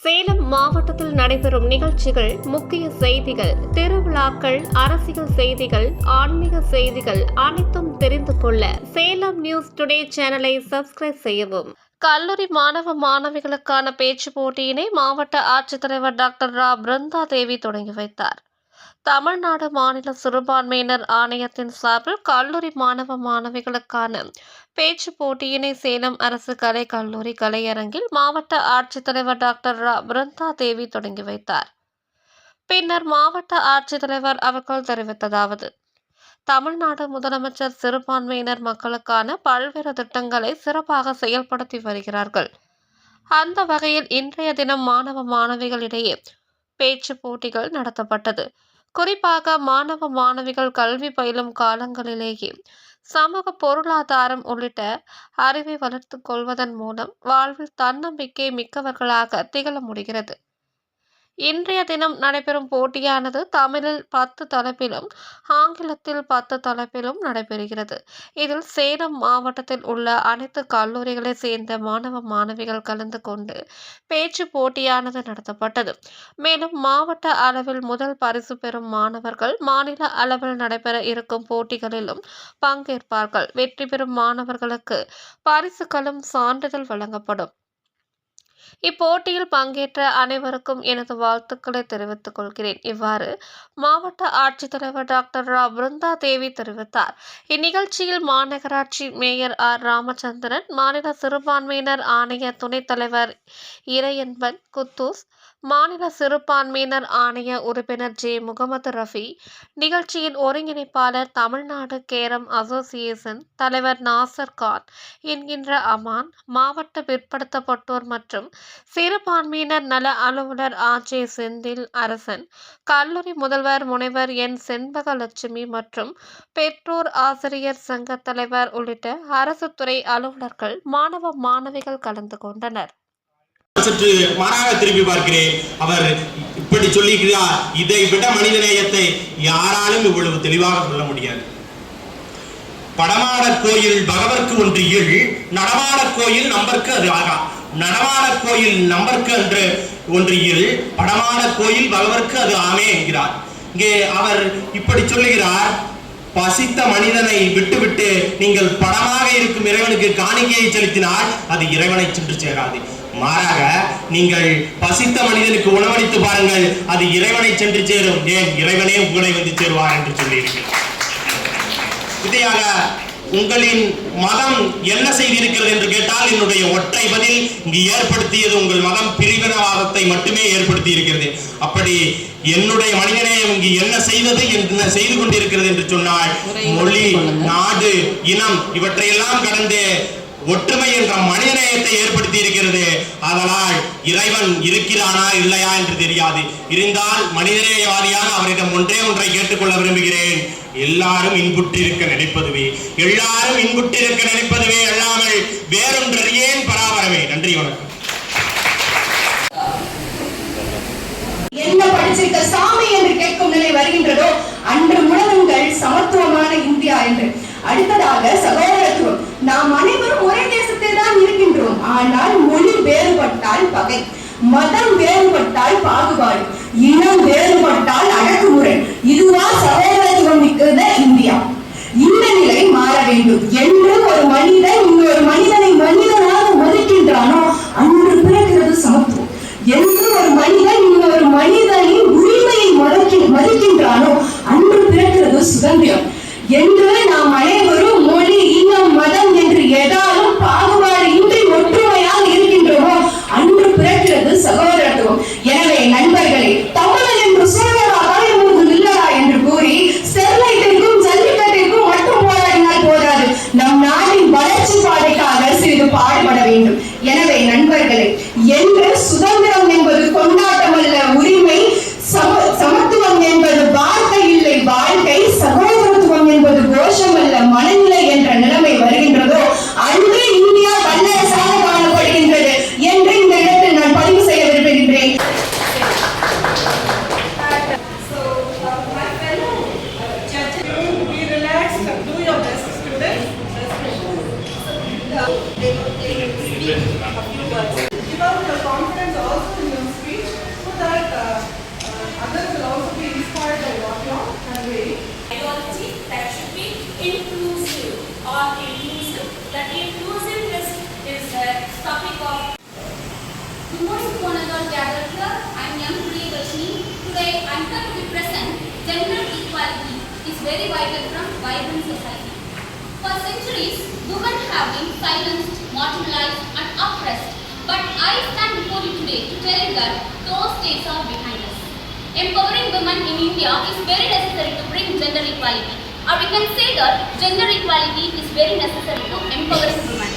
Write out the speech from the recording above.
சேலம் மாவட்டத்தில் நடைபெறும் நிகழ்ச்சிகள், முக்கிய செய்திகள், திருவிழாக்கள், அரசியல் செய்திகள், ஆன்மீக செய்திகள் அனைத்தும் தெரிந்து கொள்ள சேலம் நியூஸ் டுடே சேனலை சப்ஸ்கிரைப் செய்யவும். கல்லூரி மாணவ மாணவிகளுக்கான பேச்சு போட்டியினை மாவட்ட ஆட்சித்தலைவர் டாக்டர் ரா பிருந்தா தேவி தொடங்கி வைத்தார். தமிழ்நாடு மாநில சிறுபான்மையினர் ஆணையத்தின் சார்பில் கல்லூரி மாணவ மாணவிகளுக்கான பேச்சு போட்டியினை சேலம் அரசு கலை கல்லூரி கலையரங்கில் மாவட்ட ஆட்சித்தலைவர் டாக்டர் ரா பிருந்தா தேவி தொடங்கி வைத்தார். பின்னர் மாவட்ட ஆட்சித்தலைவர் அவர்கள் தெரிவித்ததாவது: தமிழ்நாடு முதலமைச்சர் சிறுபான்மையினர் மக்களுக்கான பல்வேறு திட்டங்களை சிறப்பாக செயல்படுத்தி வருகிறார்கள். அந்த வகையில் இன்றைய தினம் மாணவ மாணவிகளிடையே பேச்சு போட்டிகள் நடத்தப்பட்டது. குறிப்பாக மாணவ மாணவிகள் கல்வி பயிலும் காலங்களிலேயே சமூக பொருளாதாரம் உள்ளிட்ட அறிவை வளர்த்துக் கொள்வதன் மூலம் வாழ்வில் தன்னம்பிக்கை மிக்கவர்களாக திகழ முடிகிறது. இன்றைய தினம் நடைபெறும் போட்டியானது தமிழில் 10 தலைப்பிலும் ஆங்கிலத்தில் 10 தலைப்பிலும் நடைபெறுகிறது. இதில் சேலம் மாவட்டத்தில் உள்ள அனைத்து கல்லூரிகளை சேர்ந்த மாணவ மாணவிகள் கலந்து கொண்டு பேச்சு போட்டியானது நடத்தப்பட்டது. மேலும் மாவட்ட அளவில் முதல் பரிசு பெறும் மாணவர்கள் மாநில அளவில் நடைபெற இருக்கும் போட்டிகளிலும் பங்கேற்பார்கள். வெற்றி பெறும் மாணவர்களுக்கு பரிசுகளும் சான்றிதழ் வழங்கப்படும். இப்போட்டியில் பங்கேற்ற அனைவருக்கும் எனது வாழ்த்துக்களை தெரிவித்துக் கொள்கிறேன். இவ்வாறு மாவட்ட ஆட்சித்தலைவர் டாக்டர் ரா பிருந்தா தேவி தெரிவித்தார். இந்நிகழ்ச்சியில் மாநகராட்சி மேயர் ஆர் ராமச்சந்திரன், மாநில சிறுபான்மையினர் ஆணைய துணைத் தலைவர் இறையன்பன் குத்தூஸ், மாநில சிறுபான்மையினர் ஆணைய உறுப்பினர் ஜே முகமது ரஃபி, நிகழ்ச்சியின் ஒருங்கிணைப்பாளர் தமிழ்நாடு கேரம் அசோசியேஷன் தலைவர் நாசர் கான் என்கின்ற அமான், மாவட்ட பிற்படுத்தப்பட்டோர் மற்றும் சிறுபான்மையினர் நல அலுவலர் ஆ.ஜே. செந்தில் அரசன், கல்லூரி முதல்வர் முனைவர் என். செண்பகலட்சுமி மற்றும் பெற்றோர் ஆசிரியர் சங்க தலைவர் உள்ளிட்ட அரசு துறை அலுவலர்கள், மாணவ மாணவிகள் கலந்து கொண்டனர். சற்று மாறாக திரும்பி பார்க்கிறேன். அவர் இப்படி சொல்லிக்கிறார், இதை விட மனிதநேயத்தை யாராலும் இவ்வளவு தெளிவாக சொல்ல முடியாது. படமாட கோயில் பகவர்க்கு ஒன்றியில், நடமாட கோயில் நம்பர்க்கு அது ஆகா. நடமாட கோயில் நம்பர்க்கு என்று ஒன்றியில், படமாட கோயில் பகவர்க்கு அது ஆமே என்கிறார். இங்கே அவர் இப்படி சொல்லுகிறார், பசித்த மனிதனை விட்டுவிட்டு நீங்கள் படமாக இருக்கும் இறைவனுக்கு காணிக்கையை செலுத்தினால் அது இறைவனை சென்று சேராது. மாறாக நீங்கள் பசித்த மனிதனுக்கு உணவளித்து பாருங்கள், அது இறைவனை சென்று சேரும். ஏன், இறைவனே உங்களை வந்து சேருவார் என்று சொல்லியிருக்கிறார். இதையாக உங்களின் மதம் என்ன செய்திருக்கிறது என்று கேட்டால் என்னுடைய ஒற்றை பதில் இங்கு ஏற்படுத்தியது உங்கள் மதம் பிரிவினவாதத்தை மட்டுமே ஏற்படுத்தி இருக்கிறது. அப்படி என்னுடைய மனிதநேயம் இங்கு என்ன செய்தது, என்ன செய்து கொண்டிருக்கிறது என்று சொன்னால், மொழி, நாடு, இனம் இவற்றையெல்லாம் கடந்து ஒற்றுமை என்ற மனிதநேயத்தை ஏற்படுத்தி இருக்கிறது. அதனால் இறைவன் இருக்கிறானா இல்லையா என்று தெரியாது. இருந்தால் மனிதநேயவாதியாக அவரிடம் ஒன்றை கேட்டுக்கொள்ள விரும்புகிறேன். எல்லாரும் இன்புற்றிருக்க நினைப்பதுவே, எல்லாரும் இன்புற்றிருக்க நினைப்பதுவே அல்லாமல் வேறொன்றறியேன் பராபரமே. நன்றி, வணக்கம். என்ன படிச்சிருக்க சாமி என்று கேட்கும் நிலை வருகின்றதோ அன்று உணருங்கள் சமத்துவமான இந்தியா என்று. அடுத்ததாக சகோதரத்துவம். நாம் அனைவரும் ஒரே தேசத்தில் தான் இருக்கின்றோம். ஆனால் மொழி வேறுபட்டால் பகை, மதம் வேறுபட்டால் பாகுபாடு, இனம் வேறுபட்டால் அடக்குமுறை. இதுவா சகோதரத்துவம் மிக்க இந்தியா? இந்த நிலை மாற வேண்டும். என்று ஒரு மனிதன் இன்னொரு மனிதனை மனிதனாக மதிக்கின்றானோ அன்று பிறக்கிறது சமத்துவம். என்று ஒரு மனிதன் இன்னொரு மனிதனின் உரிமையை மதிக்கின்றானோ அன்று பிறக்கிறது சுதந்திரம். என்று நாம் அனைவரும் மொழி, இனம், மதம் என்று எதாலும் பாகுபாடு இன்றி ஒற்றுமையாக இருக்கின்றோமோ அன்று பிறக்கிறது சகோதரத்துவம். எனவே நண்பர்களே, தமிழன் என்று சொல்வதா தலைமுழுதும் இல்லடா என்று கூறி ஸ்டெர்லைட்டிற்கும் ஜல்லிக்கட்டிற்கும் மட்டும் போராடினால் போதாது. நம் நாட்டின் வளர்ச்சி பாதைக்காக சிறிது பாடுபட வேண்டும். எனவே நண்பர்களே, என்று சுதந்திரம் என்பது கொண்டாட்டம் அல்ல, உரிமை. சமத்துவம் என்பது வார்த்தை இல்லை, வாழ்க்கை. சகோதரத்துவம் என்பது கோஷம் அல்ல, மனநிலை என்ற நிலைமை வருகின்றதோ அன்று இந்தியா வல்லரசாக காணப்படுகின்றது என்று இந்த இடத்தில் நான் பதிவு செய்ய விரும்புகின்றேன். Give out your confidence also in yourself. Good morning to one and all gathered here. I am young Priyadarshini. Today I am here to be present. Gender equality is very vital from vibrant society. For centuries, women have been silenced, marginalized and oppressed. But I stand before you today to tell you that those days are behind us. Empowering women in India is very necessary to bring gender equality. Or we can say that gender equality is very necessary to empowering women.